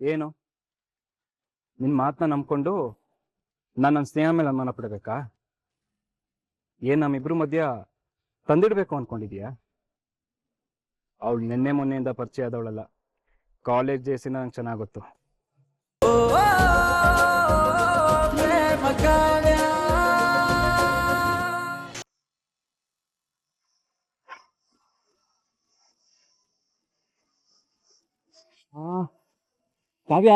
ಏನು ನಿನ್ನ ಮಾತನ್ನ ನಂಬ್ಕೊಂಡು ನಾನು ನನ್ನ ಸ್ನೇಹ ಮೇಲೆ ಅನುಮಾನ ಪಡಬೇಕಾ? ಏನು ನಮ್ಮಿಬ್ರು ಮಧ್ಯ ತಂದಿಡ್ಬೇಕು ಅನ್ಕೊಂಡಿದ್ಯಾ? ಅವಳು ನಿನ್ನೆ ಮೊನ್ನೆಯಿಂದ ಪರಿಚಯ ಆದವಳಲ್ಲ, ಕಾಲೇಜ್ ಡೇಸಿನ ನಂಗೆ ಚೆನ್ನಾಗಿ ಗೊತ್ತು. ಕಾವ್ಯ,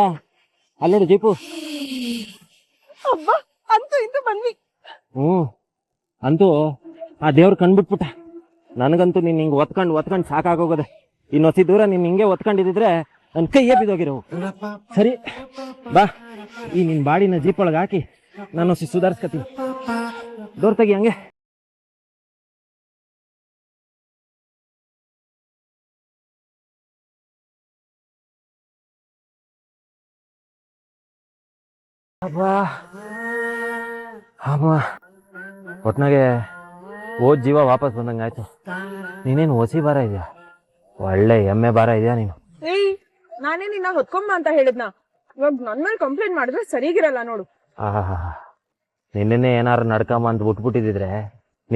ಅಲ್ಲೋಡು ಜೀಪು. ಅಂತೂ ಇಂತೂ ಬಂದ್ವಿ. ಅಂತೂ ಆ ದೇವ್ರು ಕಂಡ್ಬಿಟ್ಬಿಟ್ಟ. ನನಗಂತೂ ನೀನ್ ಹಿಂಗ್ ಒತ್ಕೊಂಡ್ ಸಾಕಾಗೋಗದೆ. ಇನ್ನೊಸಿ ದೂರ ನೀನ್ ಹಿಂಗೆ ಒತ್ಕೊಂಡಿದ್ರೆ ನನ್ ಕೈಯೇ ಬಿದ್ದೋಗಿರೋ. ಸರಿ ಬಾ, ಈ ನಿನ್ ಬಾಡಿನ ಜೀಪ್ ಒಳಗೆ ಹಾಕಿ ನಾನು ಹೊಸಿ ಸುಧಾರಿಸ್ಕತೀನಿ. ಡೋರ್ ತೆಗಿ ಹಂಗೆ. ಒಟ್ನಾಗೆ ಓದ್ ಜೀವ ವಾಪಸ್ ಬಂದಂಗಾಯ್ತು. ನೀನೇನು ಹೊಸಿ ಭಾರ ಇದೆಯಾ? ಒಳ್ಳೆ ಎಮ್ಮೆ ಭಾರ ಇದೆಯಾ ನೀನು? ಏಯ್, ನಾನೇ ನಿನ್ನ ಹೊತ್ಕೊಂಬ ಅಂತ ಹೇಳಿದ್ನ. ಇವಾಗ ನನ್ ಮೇಲೆ ಕಂಪ್ಲೇಂಟ್ ಮಾಡಿದ್ರೆ ಸರಿಗಿರಲ್ಲ ನೋಡು. ನಿನ್ನೆ ಏನಾರು ನಡ್ಕಮ್ಮ ಅಂತ ಬಿಟ್ಬಿಟ್ಟಿದ್ರೆ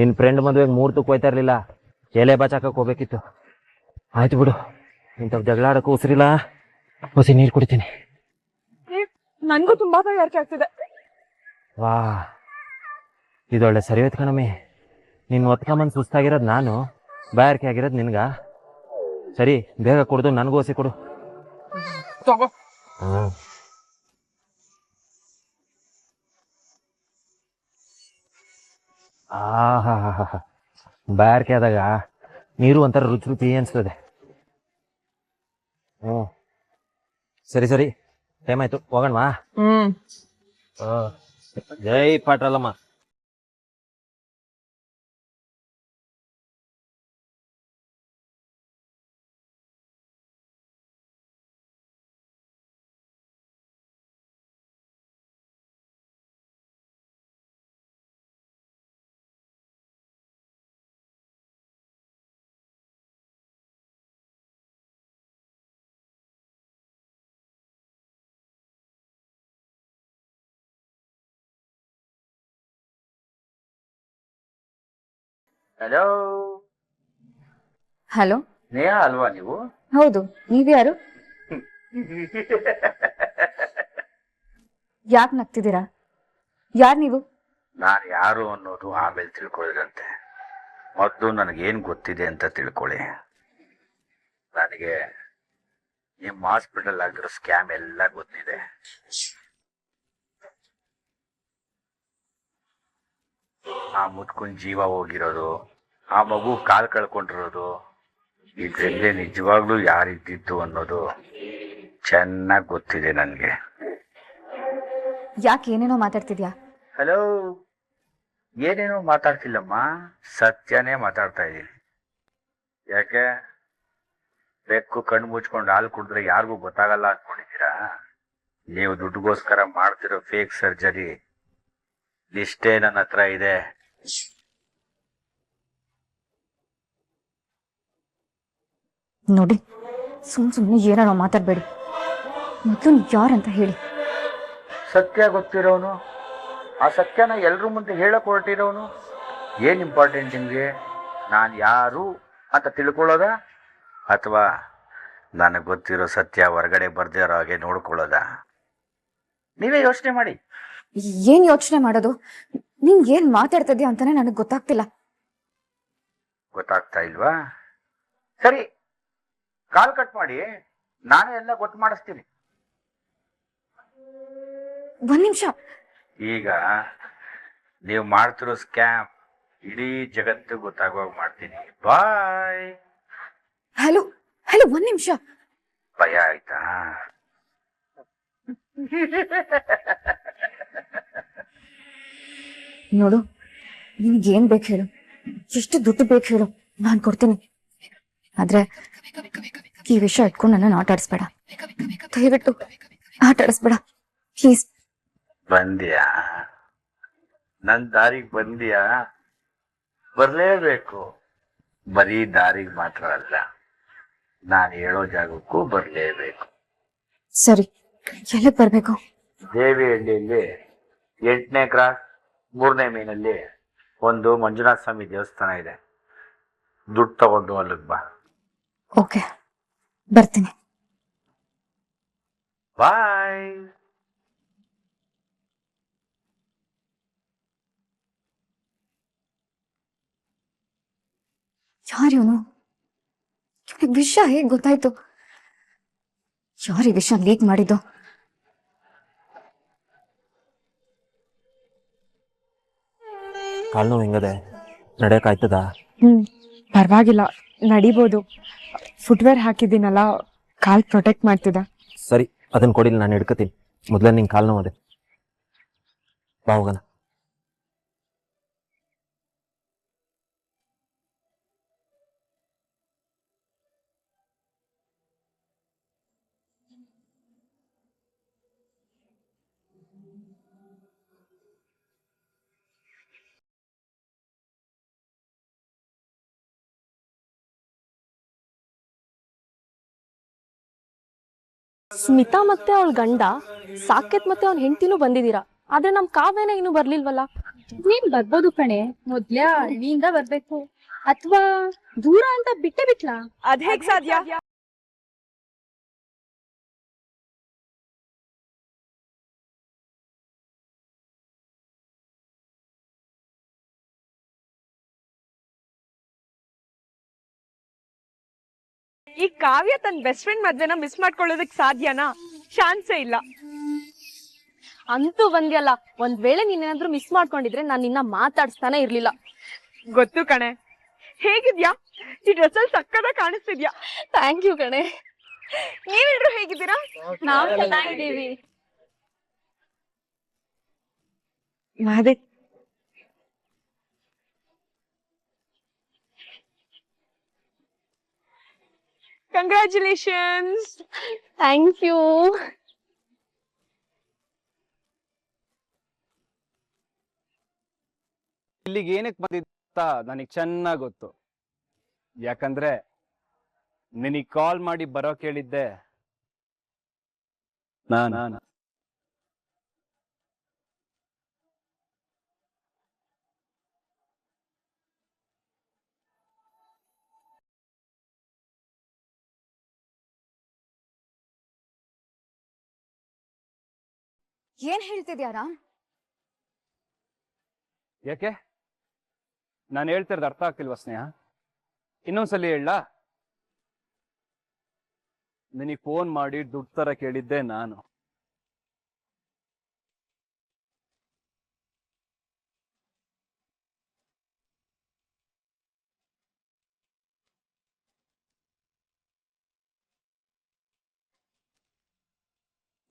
ನಿನ್ ಫ್ರೆಂಡ್ ಮದ್ವೆಗೆ ಮುಹೂರ್ತಕ್ಕೆ ಹೋಯ್ತಾ ಇರ್ಲಿಲ್ಲ, ಎಲೆ ಬಾಚಾಕಕ್ ಹೋಗ್ಬೇಕಿತ್ತು. ಆಯ್ತು ಬಿಡು, ಇಂಥವ್ ಜಗಳ ಆಡಕ್ಕೂ ಉಸಿರಿಲ್ಲ. ಹೊಸಿ ನೀರು ಕುಡಿತೀನಿ. ನನ್ಗೂ ತುಂಬಾ ತಯಾರಿಕೆ ಆಗ್ತಿದೆ. ವಾ, ಇದೊಳ್ಳೆ ಸರಿ ಹೋಯ್ತು ಕಣಮ್ಮಿ. ನಿನ್ ಒತ್ಕೊಂಬಂದು ಸುಸ್ತಾಗಿರೋದು ನಾನು, ಬಾಯಾರಿಕೆ ಆಗಿರೋದು ನಿನ್ಗ. ಸರಿ, ಬೇಗ ಕುಡ್ದು ನನಗೂ ಹೊಸಿ ಕೊಡು. ಬಾಯಾರಿಕೆ ಆದಾಗ ನೀರು ಒಂಥರ ರುಚಿ ರುಚಿ ಅನ್ಸ್ತದೆ. ಸರಿ, ಟೈಮ್ ಆಯ್ತು, ಹೋಗೋಣವಾ? ಜೈ ಪಾಟ್ರಲ್ಲಮ್ಮ. ಹಲೋ. ಹಲೋ, ನೇಹಾ ಅಲ್ವಾ ನೀವು? ಹೌದು. ನೀವ್ಯಾರು? ಯಾಕೆ ನಗ್ತಿದ್ದೀರಾ? ಯಾರು ನೀವು? ನಾನು ಯಾರು ಅನ್ನೋದು ಆಮೇಲೆ ತಿಳ್ಕೊಳ್ಳಿರಂತೆ. ಮೊದಲು ನನಗೇನು ಗೊತ್ತಿದೆ ಅಂತ ತಿಳ್ಕೊಳ್ಳಿ. ನನಗೆ ನಿಮ್ಮ ಹಾಸ್ಪಿಟಲ್ ಆಗಿರೋ ಸ್ಕ್ಯಾಮ್ ಎಲ್ಲ ಗೊತ್ತಿದೆ. ಆ ಮುದ್ಕೊಂಡ್ ಜೀವ ಹೋಗಿರೋದು, ಆ ಮಗು ಕಾಲ್ ಕಳ್ಕೊಂಡಿರೋದು, ಇದ್ರಲ್ಲೇ ನಿಜವಾಗ್ಲೂ ಯಾರಿದ್ದಿದ್ದು ಅನ್ನೋದು ಚೆನ್ನಾಗಿ ಗೊತ್ತಿದೆ ನನಗೆ. ಯಾಕೆ ಏನೇನೋ ಮಾತಾಡ್ತಿದ್ಯಾ? ಹಲೋ, ಏನೇನೋ ಮಾತಾಡ್ತಿಲ್ಲಮ್ಮ, ಸತ್ಯನೇ ಮಾತಾಡ್ತಾ ಇದ್ದೀನಿ. ಯಾಕೆ ಬೆಕ್ಕು ಕಣ್ಣು ಮುಚ್ಕೊಂಡು ಹಾಲು ಕುಡಿದ್ರೆ ಯಾರಿಗೂ ಗೊತ್ತಾಗಲ್ಲ ಅನ್ಕೊಂಡಿದ್ದೀರಾ? ನೀವು ದುಡ್ಡುಗೋಸ್ಕರ ಮಾಡ್ತಿರೋ ಫೇಕ್ ಸರ್ಜರಿ ಲಿಸ್ಟೇ ನನ್ನ ಹತ್ರ ಇದೆ. ನೋಡಿ, ಸುಮ್ಮನೆ ಏನೇನೋ ಮಾತಾಡ್ಬೇಡಿ. ಮೊದಲು ಯಾರಂತ ಹೇಳಿ. ಸತ್ಯ ಗೊತ್ತಿರೋನು, ಆ ಸತ್ಯನ ಎಲ್ರ ಮುಂದೆ ಹೇಳಕ್ ಹೊರಟಿರೋನು. ಏನ್ ಇಂಪಾರ್ಟೆಂಟ್ ನಿಮ್ಗೆ? ನಾನು ಯಾರು ಅಂತ ತಿಳ್ಕೊಳ್ಳೋದ, ಅಥವಾ ನನಗೆ ಗೊತ್ತಿರೋ ಸತ್ಯ ಹೊರಗಡೆ ಬರ್ದೇ ಇರೋ ಹಾಗೆ ನೋಡ್ಕೊಳ್ಳೋದ? ನೀವೇ ಯೋಚನೆ ಮಾಡಿ. ಏನ್ ಯೋಚನೆ ಮಾಡೋದು? ನೀನ್ ಏನ್ ಮಾತಾಡ್ತಿದ್ಯಾ ಅಂತಾನೆ ನನಗೆ ಗೊತ್ತಾಗ್ತಿಲ್ಲ. ಗೊತ್ತಾಗ್ತಾ ಇಲ್ವಾ? ಸರಿ, ಕಾಲ್ ಕಟ್ ಮಾಡಿ, ನಾನೇ ಎಲ್ಲ ಗೊತ್ತು ಮಾಡಿಸ್ತೀನಿ. ಒಂದ್ ನಿಮಿಷ. ಈಗ ನೀವು ಮಾಡ್ತಿರೋ ಸ್ಕ್ಯಾಮ್ ಇಡೀ ಜಗತ್ತು ಗೊತ್ತಾಗುವಾಗ ಮಾಡ್ತೀನಿ. ಬಾಯ್. ಹಲೋ, ಒಂದ್ ನಿಮಿಷ. ಭಯ ಆಯ್ತಾ? ನೋಡು, ನಿನ್ಗೇನ್ ಬೇಕು ಹೇಳು, ಎಷ್ಟು ದುಡ್ಡು ಬೇಕು ಹೇಳು, ನಾನ್ ಕೊಡ್ತೀನಿ. ಆದ್ರೆ ಈ ವಿಷಯ ಇಟ್ಕೊಂಡು ನನ್ನ ಆಟ ಆಡಿಸ್ಬೇಡ, ದಯವಿಟ್ಟು ಆಟ ಆಡಿಸ್ಬೇಡ ಪ್ಲೀಸ್. ಬಂದ್ಯಾ? ನನ್ ದಾರಿಗೆ ಬಂದ್ಯಾ? ಬರ್ಲೇಬೇಕು. ಬರೀ ದಾರಿಗೆ ಮಾತ್ರ ಅಲ್ಲ, ನಾನು ಹೇಳೋ ಜಾಗಕ್ಕೂ ಬರ್ಲೇಬೇಕು. ಸರಿ, ಎಲ್ಲಿಗೆ ಬರ್ಬೇಕು? ದೇವಿಹಳ್ಳಿಯಲ್ಲಿ 8ನೇ ಕ್ರಾಸ್ 3ನೇ ಮೈನಲ್ಲಿ ಒಂದು ಮಂಜುನಾಥ ಸ್ವಾಮಿ ದೇವಸ್ಥಾನ ಇದೆ. ದುಡ್ಡು ತಗೊಂಡು ಅಲ್ಲಿಗೆ ಬಾ. ಓಕೆ, ಬರ್ತೀನಿ. ಬಾಯ್. ಯಾರು ಇವನು? ಇವನಿಗೆ ವಿಷಯ ಹೇಗ್ ಗೊತ್ತಾಯ್ತು? ಯಾರು ಈ ವಿಷಯ ಲೀಕ್ ಮಾಡಿದ್ದು? ಕಾಲ್ ನೋವು ಹೆಂಗದೆ? ನಡೆಯಕ್ಕಾಯ್ತದ? ಪರವಾಗಿಲ್ಲ, ನಡಿಬೋದು. ಫುಟ್ವೇರ್ ಹಾಕಿದ್ದೀನಲ್ಲ, ಕಾಲ್ ಪ್ರೊಟೆಕ್ಟ್ ಮಾಡ್ತಿದೆ. ಸರಿ, ಅದನ್ನ ಕೊಡಿಲ್ಲ, ನಾನು ಹಿಡ್ಕತೀನಿ. ಮೊದಲೇ ನಿಂಗೆ ಕಾಲ್ ನೋವದೆ. ಬಾ ಹೋಗೋಣ. ಸ್ಮಿತಾ ಮತ್ತೆ ಅವಳ ಗಂಡ, ಸಾಕೇತ್ ಮತ್ತೆ ಅವ್ನ ಹೆಂಡತಿನೂ ಬಂದಿದ್ದೀರಾ, ಆದ್ರೆ ನಮ್ ಕಾವ್ಯನೇ ಇನ್ನೂ ಬರ್ಲಿಲ್ವಲ್ಲ? ನೀನ್ ಬರ್ಬೋದು ಕಣೆ, ಮೊದ್ಲೇ ಹಳ್ಳಿಯಿಂದ ಬರ್ಬೇಕು ಅಥವಾ ದೂರ ಅಂತ ಬಿಟ್ಟೆ ಬಿಟ್ಲಾ? ಅದ್ ಹೇಗ್ ಸಾಧ್ಯ? ಈ ಕಾವ್ಯ ತನ್ನ ಬೆಸ್ಟ್ ಫ್ರೆಂಡ್ ಮದ್ವೆನ ಮಿಸ್ ಮಾಡ್ಕೊಳ್ಳೋದಕ್ ಸಾಧ್ಯನಾ? ಚಾನ್ಸೇ ಇಲ್ಲ. ಅಂತೂ ಬಂದ್ಯಲ್ಲ, ಒಂದ್ ವೇಳೆ ನೀನೇನಾದ್ರೂ ಮಿಸ್ ಮಾಡ್ಕೊಂಡಿದ್ರೆ ನಾನು ನಿನ್ನ ಮಾತಾಡ್ಸ್ತಾನೆ ಇರ್ಲಿಲ್ಲ. ಗೊತ್ತು ಕಣೆ. ಹೇಗಿದ್ಯಾ? ಈ ಡ್ರೆಸ್ ಅಲ್ಲಿ ಸಕ್ಕತ್ತಾಗಿ ಕಾಣಿಸ್ತಿದ್ಯಾ. ಥ್ಯಾಂಕ್ ಯು ಕಣೆ. ನೀವೆಲ್ರು ಹೇಗಿದ್ದೀರಾ? ನಾವ್ ಚೆನ್ನಾಗಿದ್ದೀವಿ. ಮಹದೇವ್, ಕಂಗ್ರ್ಯಾಚುಲೇಷನ್ಸ್. Thank you. ಇಲ್ಲಿಗೆ ಏನಕ್ಕೆ ಬಂದಿತ್ತ ನನಗೆ ಚೆನ್ನಾಗಿ ಗೊತ್ತು. ಯಾಕಂದ್ರೆ ನಿನಗೆ ಕಾಲ್ ಮಾಡಿ ಬರೋ ಕೇಳಿದ್ದೆ ನಾನು. ಏನ್ ಹೇಳ್ತಿದ್ಯಾರಾ? ಯಾಕೆ ನಾನು ಹೇಳ್ತಿರೋದು ಅರ್ಥ ಆಗ್ತಿಲ್ವಾ ಸ್ನೇಹ? ಇನ್ನೊಂದ್ಸಲಿ ಹೇಳ. ನಿನಗೆ ಫೋನ್ ಮಾಡಿ ದುಡ್ಡು ತರ ಕೇಳಿದ್ದೆ ನಾನು.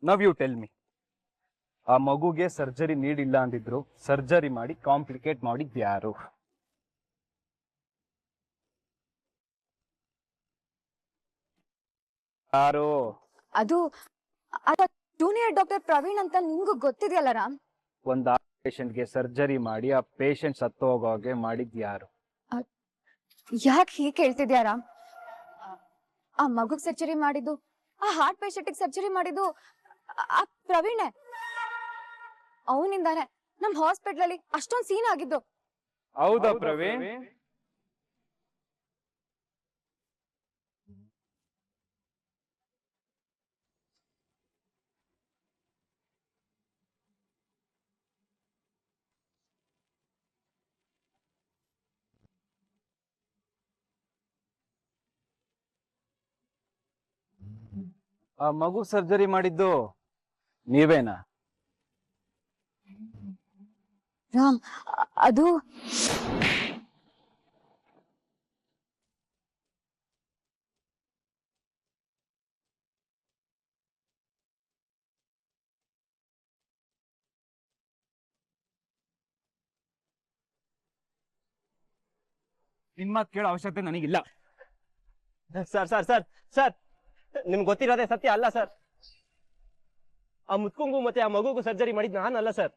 ನವ್ ಯು ಟೆಲ್ ಮಿ, ಆ ಮಗುಗೆ ಸರ್ಜರಿ ನೀಡಿಲ್ಲ ಅಂದಿದ್ರು, ಸರ್ಜರಿ ಮಾಡಿ ಕಾಂಪ್ಲಿಕೇಟ್ ಮಾಡಿದ್ಯಾರು? ಯಾರು? ಅದು ಜೂನಿಯರ್ ಡಾಕ್ಟರ್ ಪ್ರವೀಣ್ ಅಂತ ನಿಮ್ಗೂ ಗೊತ್ತಿದೆಯಲ್ಲ ರಾಮ್? ಒಂದು ಪೇಷಂಟ್ಗೆ ಸರ್ಜರಿ ಮಾಡಿ ಆ ಪೇಷಂಟ್ ಸತ್ತು ಹೋಗೋಗೆ ಮಾಡಿದ್ಯಾರು? ಯಾಕೆ ಹೀಗೆ ಕೇಳ್ತಿದ್ಯಾ ರಾಮ್? ಆ ಮಗುಗ್ ಸರ್ಜರಿ ಮಾಡಿದ್ದು, ಆ ಹಾರ್ಟ್ ಪೇಷಂಟ್ ಸರ್ಜರಿ ಮಾಡಿದ್ದು ಆ ಪ್ರವೀಣೆ. ಅವನಿಂದಾನೆ ನಮ್ ಹಾಸ್ಪಿಟಲ್ ಅಲ್ಲಿ ಅಷ್ಟೊಂದ್ ಸೀನ್ ಆಗಿದ್ದು. ಹೌದಾ ಪ್ರವೀಣ್? ಆ ಮಗು ಸರ್ಜರಿ ಮಾಡಿದ್ದು ನೀವೇನಾ? ರಾಮ್, ಅದು ನಿನ್ ಮಾತು ಕೇಳೋ ಅವಶ್ಯಕತೆ ನನಗಿಲ್ಲ. ಸರ್ ಸರ್ ಸರ್ ಸರ್, ನಿಮ್ಗೆ ಗೊತ್ತಿರೋದೇ ಸತ್ಯ ಅಲ್ಲ ಸರ್. ಆ ಮುತ್ಕೊಂಗು ಮತ್ತೆ ಆ ಮಗುಗೂ ಸರ್ಜರಿ ಮಾಡಿದ್ ನಾನಲ್ಲ ಸರ್.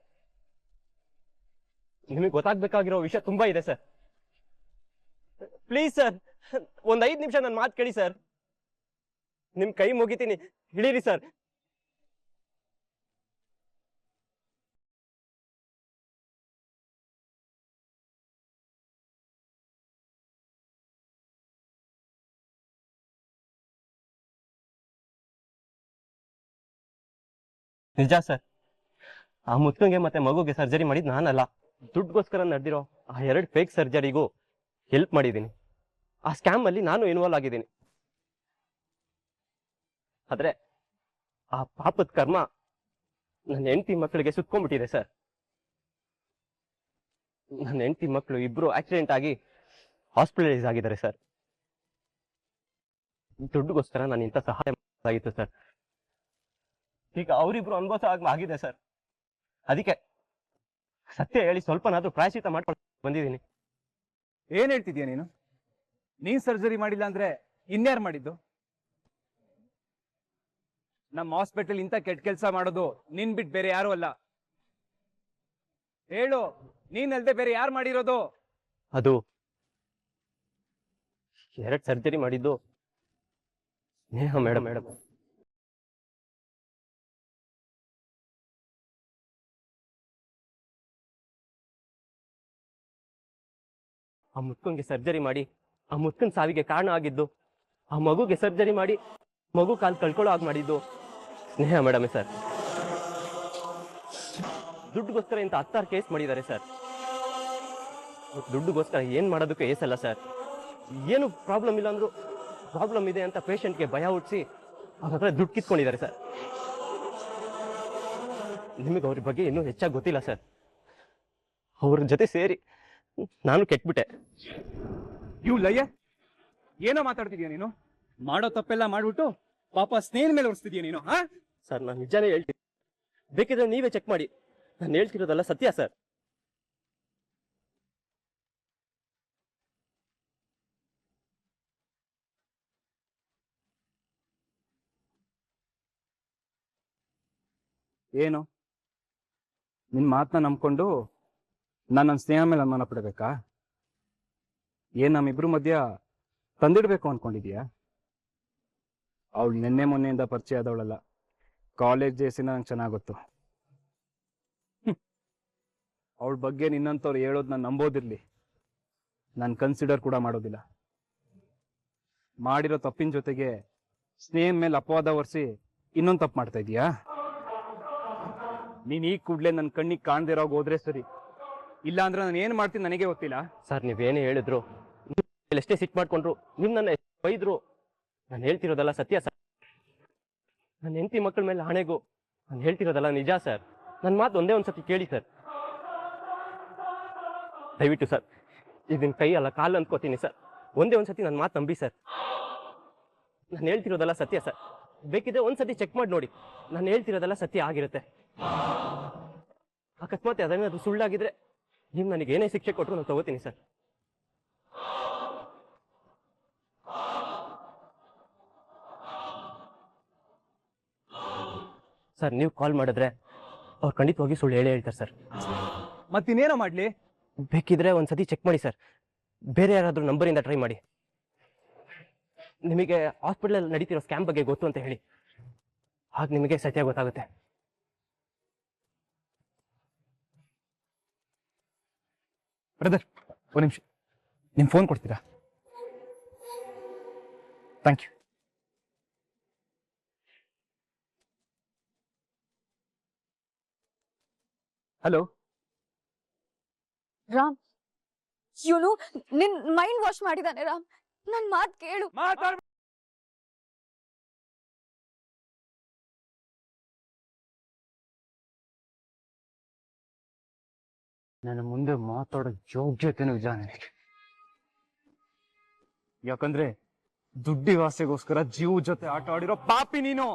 ನಿಮಗೆ ಗೊತ್ತಾಗ್ಬೇಕಾಗಿರೋ ವಿಷಯ ತುಂಬಾ ಇದೆ ಸರ್. ಪ್ಲೀಸ್ ಸರ್, ಒಂದ್ 5 ನಿಮಿಷ ನನ್ನ ಮಾತು ಕೇಳಿ ಸರ್. ನಿಮ್ ಕೈ ಮುಗಿತೀನಿ, ಹಿಡೀರಿ ಸರ್. ನಿಜ ಸರ್, ಆ ಮುತ್ಕಂಗೆ ಮತ್ತೆ ಮಗುಗೆ ಸರ್ಜರಿ ಮಾಡಿದ್ ನಾನಲ್ಲ. ದುಡ್ಡುಗೋಸ್ಕರ ನಡೆದಿರೋ ಆ 2 ಫೇಕ್ ಸರ್ಜರಿಗೂ ಹೆಲ್ಪ್ ಮಾಡಿದ್ದೀನಿ. ಆ ಸ್ಕ್ಯಾಮ್ ಅಲ್ಲಿ ನಾನು ಇನ್ವಾಲ್ವ್ ಆಗಿದ್ದೀನಿ. ಆದ್ರೆ ಆ ಪಾಪದ ಕರ್ಮ ನನ್ನ ಹೆಂಡತಿ ಮಕ್ಕಳಿಗೆ ಸುತ್ಕೊಂಡ್ಬಿಟ್ಟಿದೆ ಸರ್. ನನ್ನ ಹೆಂಡತಿ ಮಕ್ಕಳು ಇಬ್ರು ಆಕ್ಸಿಡೆಂಟ್ ಆಗಿ ಹಾಸ್ಪಿಟಲೈಸ್ ಆಗಿದ್ದಾರೆ ಸರ್. ದುಡ್ಡುಗೋಸ್ಕರ ನಾನು ಇಂಥ ಸಹಾಯ ಮಾಡಾಗಿತ್ತು ಸರ್. ಈಗ ಅವರಿಬ್ರು ಅನುಭವ ಆಗಿದೆ ಸರ್. ಅದಕ್ಕೆ ಸತ್ಯ ಹೇಳಿ ಸ್ವಲ್ಪನಾದ್ರೂ ಪ್ರಾಯಶ್ಚಿತ್ತ ಮಾಡ್ಕೊಂಡು ಬಂದಿದ್ದೀನಿ. ಏನ್ ಹೇಳ್ತಿದ್ಯಾ ನೀನು? ನೀನ್ ಸರ್ಜರಿ ಮಾಡಿಲ್ಲ ಅಂದ್ರೆ ಇನ್ಯಾರು ಮಾಡಿದ್ದು? ನಮ್ಮ ಹಾಸ್ಪಿಟಲ್ ಇಂಥ ಕೆಟ್ಟ ಕೆಲಸ ಮಾಡೋದು ನಿನ್ ಬಿಟ್ಟು ಬೇರೆ ಯಾರು ಅಲ್ಲ. ಹೇಳು, ನೀನ್ ಅಲ್ದೆ ಬೇರೆ ಯಾರು ಮಾಡಿರೋದು? ಅದು 2 ಸರ್ಜರಿ ಮಾಡಿದ್ದು ನೇಹ ಮೇಡಮ್. ಆ ಮುತ್ಕಂಗೆ ಸರ್ಜರಿ ಮಾಡಿ ಆ ಮುತ್ಕನ್ ಸಾವಿಗೆ ಕಾರಣ ಆಗಿದ್ದು, ಆ ಮಗುಗೆ ಸರ್ಜರಿ ಮಾಡಿ ಮಗು ಕಾಲು ಕಳ್ಕೊಳ್ಳೋ ಹಾಗೆ ಮಾಡಿದ್ದು ಸ್ನೇಹ ಮೇಡಮೇ ಸರ್. ದುಡ್ಡುಗೋಸ್ಕರ ಇಂಥ 16 ಕೇಸ್ ಮಾಡಿದ್ದಾರೆ ಸರ್. ದುಡ್ಡುಗೋಸ್ಕರ ಏನ್ ಮಾಡೋದಕ್ಕೆ ಏಸಲ್ಲ ಸರ್. ಏನು ಪ್ರಾಬ್ಲಮ್ ಇಲ್ಲ ಅಂದ್ರು ಪ್ರಾಬ್ಲಮ್ ಇದೆ ಅಂತ ಪೇಷಂಟ್ಗೆ ಭಯ ಹುಟ್ಟಿಸಿ ಅವ್ರ ಹತ್ರ ದುಡ್ಡು ಕಿತ್ಕೊಂಡಿದ್ದಾರೆ ಸರ್. ನಿಮಗೆ ಅವ್ರ ಬಗ್ಗೆ ಇನ್ನೂ ಹೆಚ್ಚಾಗಿ ಗೊತ್ತಿಲ್ಲ ಸರ್. ಅವ್ರ ಜೊತೆ ಸೇರಿ ನಾನು ಕೆಟ್ಬಿಟ್ಟೆ. ಇವ್ ಲಯ್ಯ, ಏನೋ ಮಾತಾಡ್ತಿದ್ಯಾ ನೀನು? ಮಾಡೋ ತಪ್ಪೆಲ್ಲ ಮಾಡ್ಬಿಟ್ಟು ಪಾಪ ಸ್ನೇಹ ಮೇಲೆ ಹೊರಿಸ್ತಿದ್ಯಾ ನೀನು? ಹಾ ಸರ್, ನಾನು ನಿಜಾನೇ ಹೇಳ್ತೀನಿ. ಬೇಕಿದ್ರೆ ನೀವೇ ಚೆಕ್ ಮಾಡಿ. ನಾನು ಹೇಳ್ತಿರೋದಲ್ಲ ಸತ್ಯ ಸರ್. ಏನು ನಿನ್ ಮಾತನ್ನ ನಂಬ್ಕೊಂಡು ನನ್ನ ಸ್ನೇಹ ಮೇಲೆ ಅನುಮಾನ ಪಡಬೇಕಾ? ಏನ್ ನಮ್ಮಿಬ್ರು ಮಧ್ಯ ತಂದಿಡ್ಬೇಕು ಅನ್ಕೊಂಡಿದ್ಯಾ? ಅವಳು ನಿನ್ನೆ ಮೊನ್ನೆಯಿಂದ ಪರಿಚಯ ಆದವಳಲ್ಲ. ಕಾಲೇಜ್ ಡೇಸಿನ ನಂಗೆ ಚೆನ್ನಾಗ್ ಗೊತ್ತು. ಅವಳ ಬಗ್ಗೆ ನಿನ್ನಂತವ್ರು ಹೇಳೋದು ನಾನು ನಂಬೋದಿರ್ಲಿ, ನಾನು ಕನ್ಸಿಡರ್ ಕೂಡ ಮಾಡೋದಿಲ್ಲ. ಮಾಡಿರೋ ತಪ್ಪಿನ ಜೊತೆಗೆ ಸ್ನೇಹ ಮೇಲೆ ಅಪವಾದ ಹೊರಿಸಿ ಇನ್ನೊಂದು ತಪ್ಪು ಮಾಡ್ತಾ ಇದೀಯಾ? ನೀನ್ ಈ ಕೂಡ್ಲೆ ನನ್ನ ಕಣ್ಣಿಗೆ ಕಾಣ್ದಿರೋಗ ಹೋದ್ರೆ ಸರಿ, ಇಲ್ಲ ಅಂದ್ರೆ ನಾನು ಏನ್ ಮಾಡ್ತೀನಿ ನನಗೆ ಗೊತ್ತಿಲ್ಲ. ಸರ್, ನೀವೇನೇ ಹೇಳಿದ್ರು, ಎಷ್ಟೇ ಸಿಟ್ ಮಾಡ್ಕೊಂಡ್ರು, ನಿಮ್ ನನ್ನ ಬೈದ್ರು, ನಾನು ಹೇಳ್ತಿರೋದಲ್ಲ ಸತ್ಯ ಸರ್. ನನ್ನ ಹೆಂಡತಿ ಮಕ್ಕಳ ಮೇಲೆ ಹಣೆಗೂ ನಾನು ಹೇಳ್ತಿರೋದಲ್ಲ ನಿಜ ಸರ್. ನನ್ನ ಮಾತು ಒಂದೇ ಒಂದ್ಸತಿ ಕೇಳಿ ಸರ್. ದಯವಿಟ್ಟು ಸರ್, ಇದನ್ನ ಕೈ ಅಲ್ಲ ಕಾಲು ಅಂದ್ಕೋತೀನಿ ಸರ್. ಒಂದೇ ಒಂದ್ಸತಿ ನನ್ನ ಮಾತು ನಂಬಿ ಸರ್. ನಾನು ಹೇಳ್ತಿರೋದಲ್ಲ ಸತ್ಯ ಸರ್. ಬೇಕಿದ್ರೆ ಒಂದ್ಸತಿ ಚೆಕ್ ಮಾಡಿ ನೋಡಿ, ನಾನು ಹೇಳ್ತಿರೋದೆಲ್ಲ ಸತ್ಯ ಆಗಿರುತ್ತೆ. ಅಕಸ್ಮಾತ್ ಅದೇನಾದ್ರು ಸುಳ್ಳಾಗಿದ್ರೆ ನೀವು ನನಗೆ ಏನೇ ಶಿಕ್ಷೆ ಕೊಟ್ಟರು ನಾನು ತಗೋತೀನಿ ಸರ್. ಸರ್, ನೀವು ಕಾಲ್ ಮಾಡಿದ್ರೆ ಅವ್ರು ಖಂಡಿತವಾಗಿ ಸುಳ್ಳು ಹೇಳೇ ಹೇಳ್ತಾರೆ ಸರ್. ಮತ್ತಿನ್ನೇನೋ ಮಾಡ್ಲಿ? ಬೇಕಿದ್ರೆ ಒಂದ್ಸತಿ ಚೆಕ್ ಮಾಡಿ ಸರ್. ಬೇರೆ ಯಾರಾದ್ರೂ ನಂಬರಿಂದ ಟ್ರೈ ಮಾಡಿ. ನಿಮಗೆ ಹಾಸ್ಪಿಟಲ್ ನಡೀತಿರೋ ಸ್ಕ್ಯಾಮ್ ಬಗ್ಗೆ ಗೊತ್ತು ಅಂತ ಹೇಳಿ, ಆಗ ನಿಮಗೆ ಸತ್ಯ ಗೊತ್ತಾಗುತ್ತೆ. ಬ್ರದರ್, ಒಂದು ನಿಮಿಷ, ನಿಮ್ಮ ಫೋನ್ ಕೊಡ್ತೀರಾ? Thank you. ಹಲೋ ರಾಮ್, ಇವನು ನಿನ್ ಮೈಂಡ್ ವಾಶ್ ಮಾಡಿದಾನೆ. ರಾಮ್, ನನ್ ಮಾತ್ ಕೇಳು. ನನ್ನ ಮುಂದೆ ಮಾತಾಡೋ ಯೋಗ್ಯತೆನೂ ಇಲ್ಲ ನನಗೆ. ಯಾಕಂದ್ರೆ ದುಡ್ಡಿಗೆ ಆಸೆಗೋಸ್ಕರ ಜೀವ ಜೊತೆ ಆಟ ಆಡಿರೋ ಪಾಪಿ ನೀನು.